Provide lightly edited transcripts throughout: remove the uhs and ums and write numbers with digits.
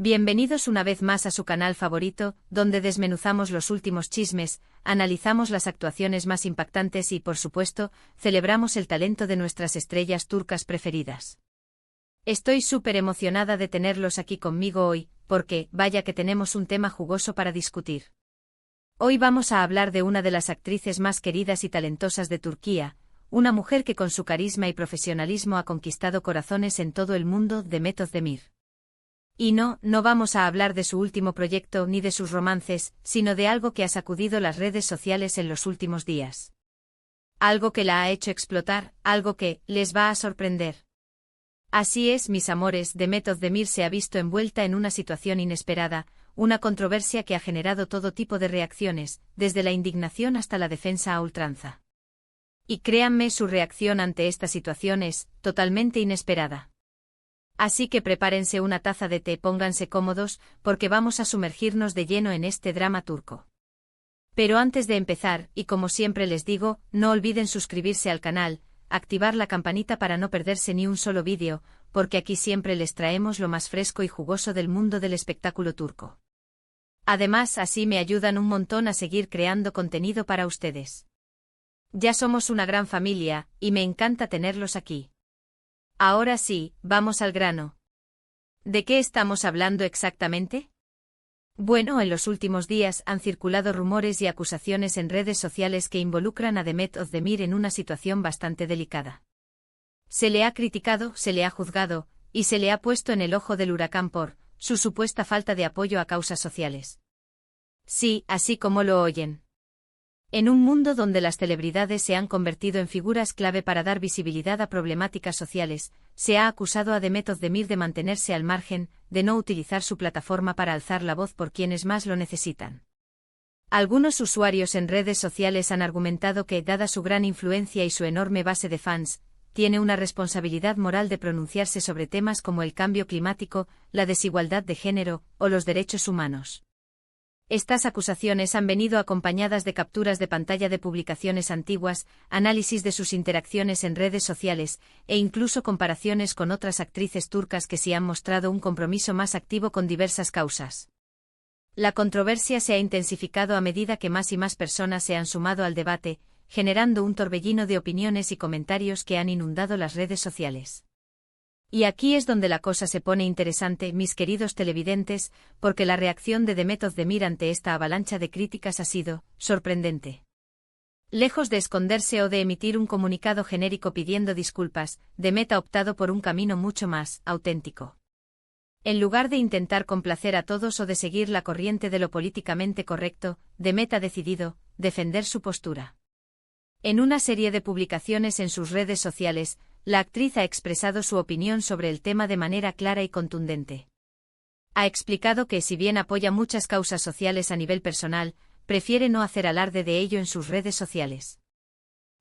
Bienvenidos una vez más a su canal favorito, donde desmenuzamos los últimos chismes, analizamos las actuaciones más impactantes y, por supuesto, celebramos el talento de nuestras estrellas turcas preferidas. Estoy súper emocionada de tenerlos aquí conmigo hoy, porque, vaya que tenemos un tema jugoso para discutir. Hoy vamos a hablar de una de las actrices más queridas y talentosas de Turquía, una mujer que con su carisma y profesionalismo ha conquistado corazones en todo el mundo, Demet Özdemir. Y no vamos a hablar de su último proyecto ni de sus romances, sino de algo que ha sacudido las redes sociales en los últimos días. Algo que la ha hecho explotar, algo que les va a sorprender. Así es, mis amores, Demet Özdemir se ha visto envuelta en una situación inesperada, una controversia que ha generado todo tipo de reacciones, desde la indignación hasta la defensa a ultranza. Y créanme, su reacción ante esta situación es totalmente inesperada. Así que prepárense una taza de té, pónganse cómodos, porque vamos a sumergirnos de lleno en este drama turco. Pero antes de empezar, y como siempre les digo, no olviden suscribirse al canal, activar la campanita para no perderse ni un solo vídeo, porque aquí siempre les traemos lo más fresco y jugoso del mundo del espectáculo turco. Además, así me ayudan un montón a seguir creando contenido para ustedes. Ya somos una gran familia, y me encanta tenerlos aquí. Ahora sí, vamos al grano. ¿De qué estamos hablando exactamente? Bueno, en los últimos días han circulado rumores y acusaciones en redes sociales que involucran a Demet Özdemir en una situación bastante delicada. Se le ha criticado, se le ha juzgado, y se le ha puesto en el ojo del huracán por su supuesta falta de apoyo a causas sociales. Sí, así como lo oyen. En un mundo donde las celebridades se han convertido en figuras clave para dar visibilidad a problemáticas sociales, se ha acusado a Demet Özdemir de mantenerse al margen, de no utilizar su plataforma para alzar la voz por quienes más lo necesitan. Algunos usuarios en redes sociales han argumentado que, dada su gran influencia y su enorme base de fans, tiene una responsabilidad moral de pronunciarse sobre temas como el cambio climático, la desigualdad de género o los derechos humanos. Estas acusaciones han venido acompañadas de capturas de pantalla de publicaciones antiguas, análisis de sus interacciones en redes sociales, e incluso comparaciones con otras actrices turcas que sí han mostrado un compromiso más activo con diversas causas. La controversia se ha intensificado a medida que más y más personas se han sumado al debate, generando un torbellino de opiniones y comentarios que han inundado las redes sociales. Y aquí es donde la cosa se pone interesante, mis queridos televidentes, porque la reacción de Demet Özdemir ante esta avalancha de críticas ha sido sorprendente. Lejos de esconderse o de emitir un comunicado genérico pidiendo disculpas, Demet ha optado por un camino mucho más auténtico. En lugar de intentar complacer a todos o de seguir la corriente de lo políticamente correcto, Demet ha decidido defender su postura. En una serie de publicaciones en sus redes sociales, la actriz ha expresado su opinión sobre el tema de manera clara y contundente. Ha explicado que, si bien apoya muchas causas sociales a nivel personal, prefiere no hacer alarde de ello en sus redes sociales.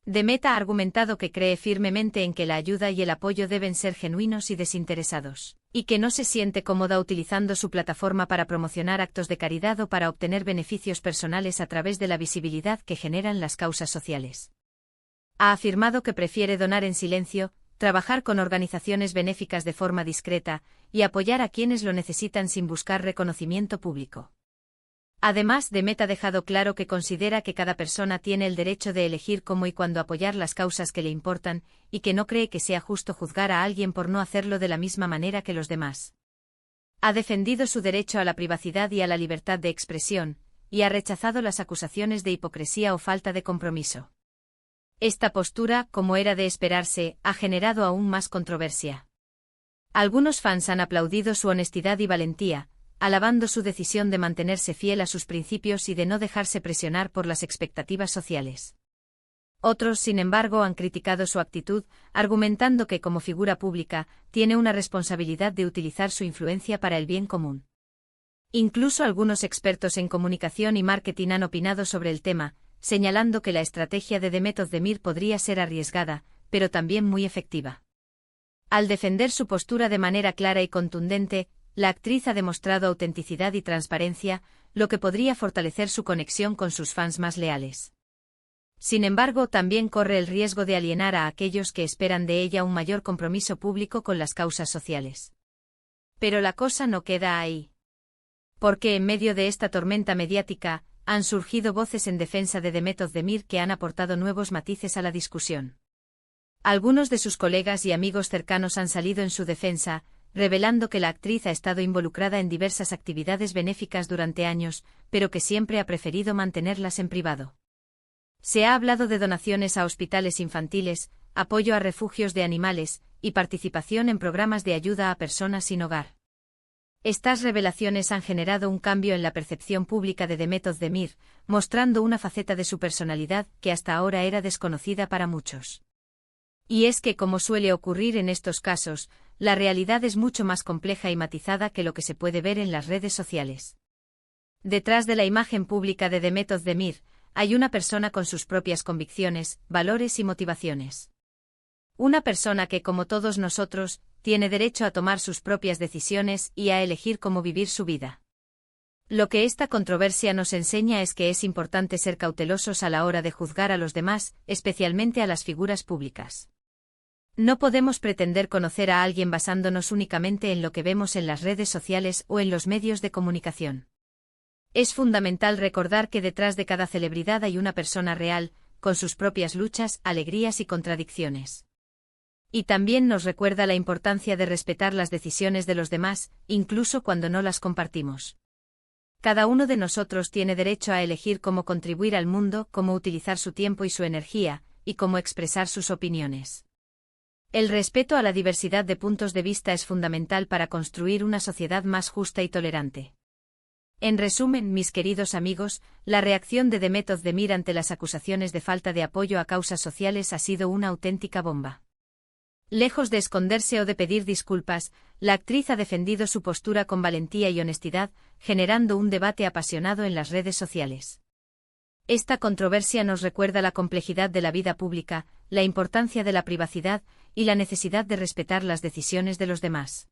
Demet ha argumentado que cree firmemente en que la ayuda y el apoyo deben ser genuinos y desinteresados, y que no se siente cómoda utilizando su plataforma para promocionar actos de caridad o para obtener beneficios personales a través de la visibilidad que generan las causas sociales. Ha afirmado que prefiere donar en silencio, trabajar con organizaciones benéficas de forma discreta, y apoyar a quienes lo necesitan sin buscar reconocimiento público. Además, Demet ha dejado claro que considera que cada persona tiene el derecho de elegir cómo y cuándo apoyar las causas que le importan, y que no cree que sea justo juzgar a alguien por no hacerlo de la misma manera que los demás. Ha defendido su derecho a la privacidad y a la libertad de expresión, y ha rechazado las acusaciones de hipocresía o falta de compromiso. Esta postura, como era de esperarse, ha generado aún más controversia. Algunos fans han aplaudido su honestidad y valentía, alabando su decisión de mantenerse fiel a sus principios y de no dejarse presionar por las expectativas sociales. Otros, sin embargo, han criticado su actitud, argumentando que, como figura pública, tiene una responsabilidad de utilizar su influencia para el bien común. Incluso algunos expertos en comunicación y marketing han opinado sobre el tema, señalando que la estrategia de Demet Özdemir podría ser arriesgada, pero también muy efectiva. Al defender su postura de manera clara y contundente, la actriz ha demostrado autenticidad y transparencia, lo que podría fortalecer su conexión con sus fans más leales. Sin embargo, también corre el riesgo de alienar a aquellos que esperan de ella un mayor compromiso público con las causas sociales. Pero la cosa no queda ahí. Porque en medio de esta tormenta mediática, han surgido voces en defensa de Demet Özdemir que han aportado nuevos matices a la discusión. Algunos de sus colegas y amigos cercanos han salido en su defensa, revelando que la actriz ha estado involucrada en diversas actividades benéficas durante años, pero que siempre ha preferido mantenerlas en privado. Se ha hablado de donaciones a hospitales infantiles, apoyo a refugios de animales, y participación en programas de ayuda a personas sin hogar. Estas revelaciones han generado un cambio en la percepción pública de Demet Özdemir, mostrando una faceta de su personalidad que hasta ahora era desconocida para muchos. Y es que, como suele ocurrir en estos casos, la realidad es mucho más compleja y matizada que lo que se puede ver en las redes sociales. Detrás de la imagen pública de Demet Özdemir, hay una persona con sus propias convicciones, valores y motivaciones. Una persona que, como todos nosotros, tiene derecho a tomar sus propias decisiones y a elegir cómo vivir su vida. Lo que esta controversia nos enseña es que es importante ser cautelosos a la hora de juzgar a los demás, especialmente a las figuras públicas. No podemos pretender conocer a alguien basándonos únicamente en lo que vemos en las redes sociales o en los medios de comunicación. Es fundamental recordar que detrás de cada celebridad hay una persona real, con sus propias luchas, alegrías y contradicciones. Y también nos recuerda la importancia de respetar las decisiones de los demás, incluso cuando no las compartimos. Cada uno de nosotros tiene derecho a elegir cómo contribuir al mundo, cómo utilizar su tiempo y su energía, y cómo expresar sus opiniones. El respeto a la diversidad de puntos de vista es fundamental para construir una sociedad más justa y tolerante. En resumen, mis queridos amigos, la reacción de Demet Özdemir ante las acusaciones de falta de apoyo a causas sociales ha sido una auténtica bomba. Lejos de esconderse o de pedir disculpas, la actriz ha defendido su postura con valentía y honestidad, generando un debate apasionado en las redes sociales. Esta controversia nos recuerda la complejidad de la vida pública, la importancia de la privacidad y la necesidad de respetar las decisiones de los demás.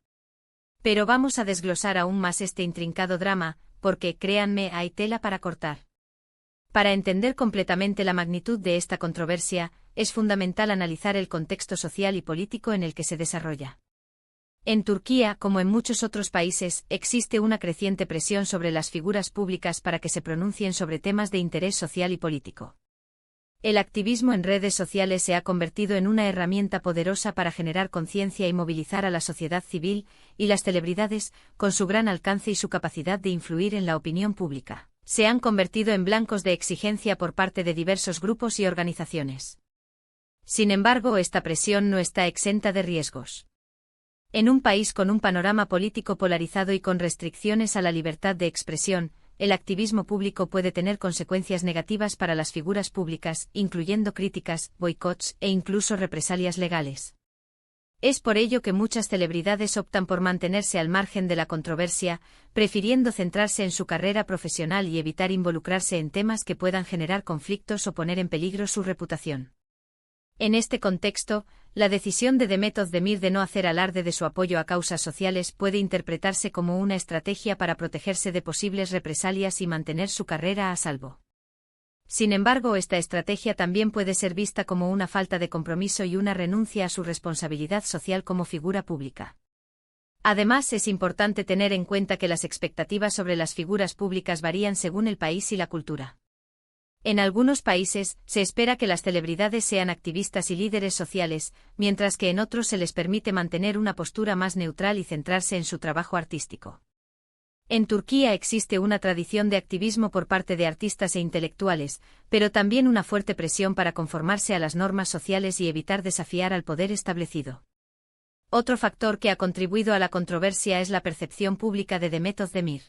Pero vamos a desglosar aún más este intrincado drama, porque, créanme, hay tela para cortar. Para entender completamente la magnitud de esta controversia, es fundamental analizar el contexto social y político en el que se desarrolla. En Turquía, como en muchos otros países, existe una creciente presión sobre las figuras públicas para que se pronuncien sobre temas de interés social y político. El activismo en redes sociales se ha convertido en una herramienta poderosa para generar conciencia y movilizar a la sociedad civil, y las celebridades, con su gran alcance y su capacidad de influir en la opinión pública, se han convertido en blancos de exigencia por parte de diversos grupos y organizaciones. Sin embargo, esta presión no está exenta de riesgos. En un país con un panorama político polarizado y con restricciones a la libertad de expresión, el activismo público puede tener consecuencias negativas para las figuras públicas, incluyendo críticas, boicots e incluso represalias legales. Es por ello que muchas celebridades optan por mantenerse al margen de la controversia, prefiriendo centrarse en su carrera profesional y evitar involucrarse en temas que puedan generar conflictos o poner en peligro su reputación. En este contexto, la decisión de Demet Özdemir de no hacer alarde de su apoyo a causas sociales puede interpretarse como una estrategia para protegerse de posibles represalias y mantener su carrera a salvo. Sin embargo, esta estrategia también puede ser vista como una falta de compromiso y una renuncia a su responsabilidad social como figura pública. Además, es importante tener en cuenta que las expectativas sobre las figuras públicas varían según el país y la cultura. En algunos países, se espera que las celebridades sean activistas y líderes sociales, mientras que en otros se les permite mantener una postura más neutral y centrarse en su trabajo artístico. En Turquía existe una tradición de activismo por parte de artistas e intelectuales, pero también una fuerte presión para conformarse a las normas sociales y evitar desafiar al poder establecido. Otro factor que ha contribuido a la controversia es la percepción pública de Demet Özdemir.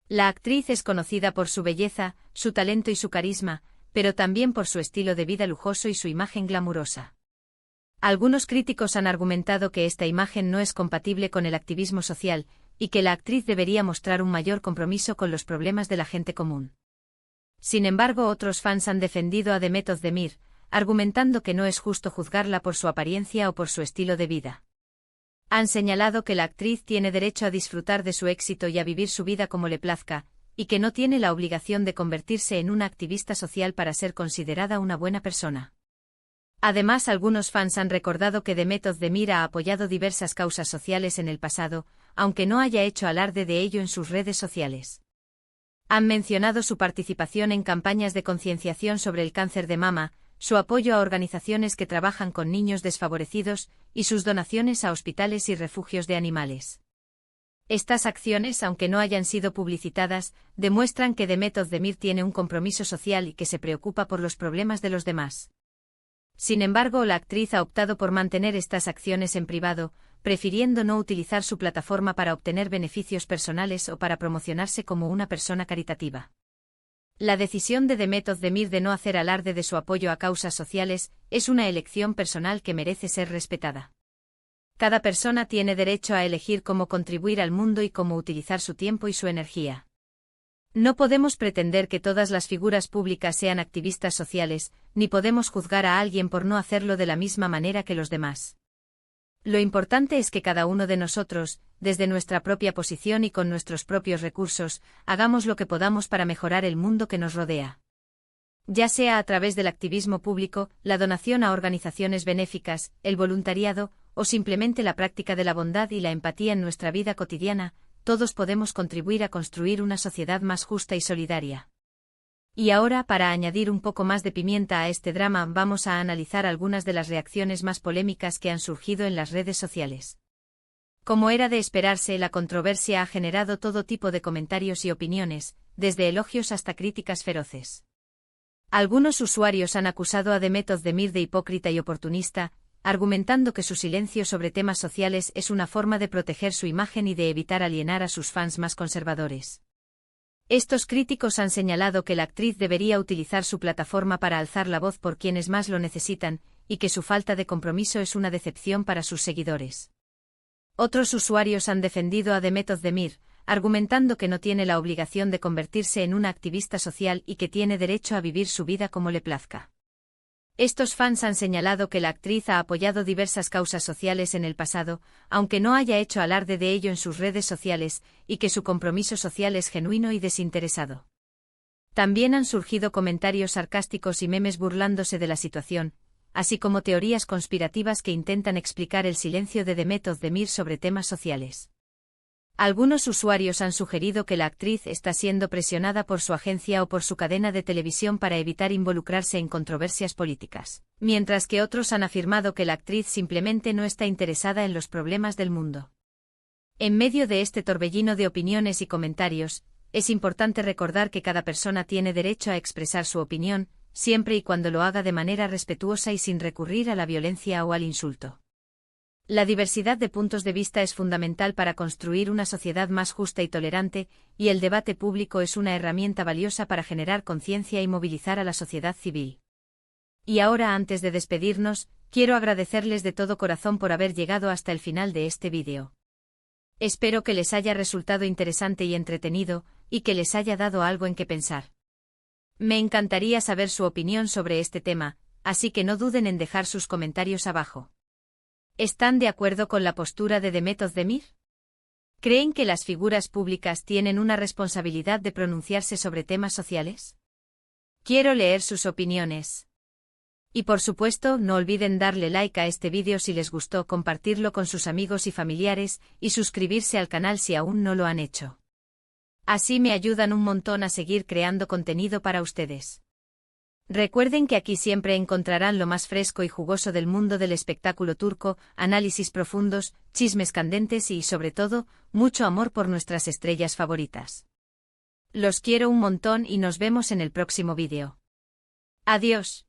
La actriz es conocida por su belleza, su talento y su carisma, pero también por su estilo de vida lujoso y su imagen glamurosa. Algunos críticos han argumentado que esta imagen no es compatible con el activismo social, y que la actriz debería mostrar un mayor compromiso con los problemas de la gente común. Sin embargo, otros fans han defendido a Demet Özdemir, argumentando que no es justo juzgarla por su apariencia o por su estilo de vida. Han señalado que la actriz tiene derecho a disfrutar de su éxito y a vivir su vida como le plazca, y que no tiene la obligación de convertirse en una activista social para ser considerada una buena persona. Además, algunos fans han recordado que Demet Özdemir ha apoyado diversas causas sociales en el pasado, aunque no haya hecho alarde de ello en sus redes sociales. Han mencionado su participación en campañas de concienciación sobre el cáncer de mama, su apoyo a organizaciones que trabajan con niños desfavorecidos y sus donaciones a hospitales y refugios de animales. Estas acciones, aunque no hayan sido publicitadas, demuestran que Demet Özdemir tiene un compromiso social y que se preocupa por los problemas de los demás. Sin embargo, la actriz ha optado por mantener estas acciones en privado, prefiriendo no utilizar su plataforma para obtener beneficios personales o para promocionarse como una persona caritativa. La decisión de Demet Özdemir de no hacer alarde de su apoyo a causas sociales es una elección personal que merece ser respetada. Cada persona tiene derecho a elegir cómo contribuir al mundo y cómo utilizar su tiempo y su energía. No podemos pretender que todas las figuras públicas sean activistas sociales, ni podemos juzgar a alguien por no hacerlo de la misma manera que los demás. Lo importante es que cada uno de nosotros, desde nuestra propia posición y con nuestros propios recursos, hagamos lo que podamos para mejorar el mundo que nos rodea. Ya sea a través del activismo público, la donación a organizaciones benéficas, el voluntariado, o simplemente la práctica de la bondad y la empatía en nuestra vida cotidiana, todos podemos contribuir a construir una sociedad más justa y solidaria. Y ahora, para añadir un poco más de pimienta a este drama, vamos a analizar algunas de las reacciones más polémicas que han surgido en las redes sociales. Como era de esperarse, la controversia ha generado todo tipo de comentarios y opiniones, desde elogios hasta críticas feroces. Algunos usuarios han acusado a Demet Özdemir de hipócrita y oportunista, argumentando que su silencio sobre temas sociales es una forma de proteger su imagen y de evitar alienar a sus fans más conservadores. Estos críticos han señalado que la actriz debería utilizar su plataforma para alzar la voz por quienes más lo necesitan, y que su falta de compromiso es una decepción para sus seguidores. Otros usuarios han defendido a Demet Özdemir, argumentando que no tiene la obligación de convertirse en una activista social y que tiene derecho a vivir su vida como le plazca. Estos fans han señalado que la actriz ha apoyado diversas causas sociales en el pasado, aunque no haya hecho alarde de ello en sus redes sociales, y que su compromiso social es genuino y desinteresado. También han surgido comentarios sarcásticos y memes burlándose de la situación, así como teorías conspirativas que intentan explicar el silencio de Demet Özdemir sobre temas sociales. Algunos usuarios han sugerido que la actriz está siendo presionada por su agencia o por su cadena de televisión para evitar involucrarse en controversias políticas, mientras que otros han afirmado que la actriz simplemente no está interesada en los problemas del mundo. En medio de este torbellino de opiniones y comentarios, es importante recordar que cada persona tiene derecho a expresar su opinión, siempre y cuando lo haga de manera respetuosa y sin recurrir a la violencia o al insulto. La diversidad de puntos de vista es fundamental para construir una sociedad más justa y tolerante, y el debate público es una herramienta valiosa para generar conciencia y movilizar a la sociedad civil. Y ahora, antes de despedirnos, quiero agradecerles de todo corazón por haber llegado hasta el final de este vídeo. Espero que les haya resultado interesante y entretenido, y que les haya dado algo en qué pensar. Me encantaría saber su opinión sobre este tema, así que no duden en dejar sus comentarios abajo. ¿Están de acuerdo con la postura de Demet Özdemir? ¿Creen que las figuras públicas tienen una responsabilidad de pronunciarse sobre temas sociales? Quiero leer sus opiniones. Y por supuesto, no olviden darle like a este vídeo si les gustó, compartirlo con sus amigos y familiares, y suscribirse al canal si aún no lo han hecho. Así me ayudan un montón a seguir creando contenido para ustedes. Recuerden que aquí siempre encontrarán lo más fresco y jugoso del mundo del espectáculo turco, análisis profundos, chismes candentes y, sobre todo, mucho amor por nuestras estrellas favoritas. Los quiero un montón y nos vemos en el próximo vídeo. Adiós.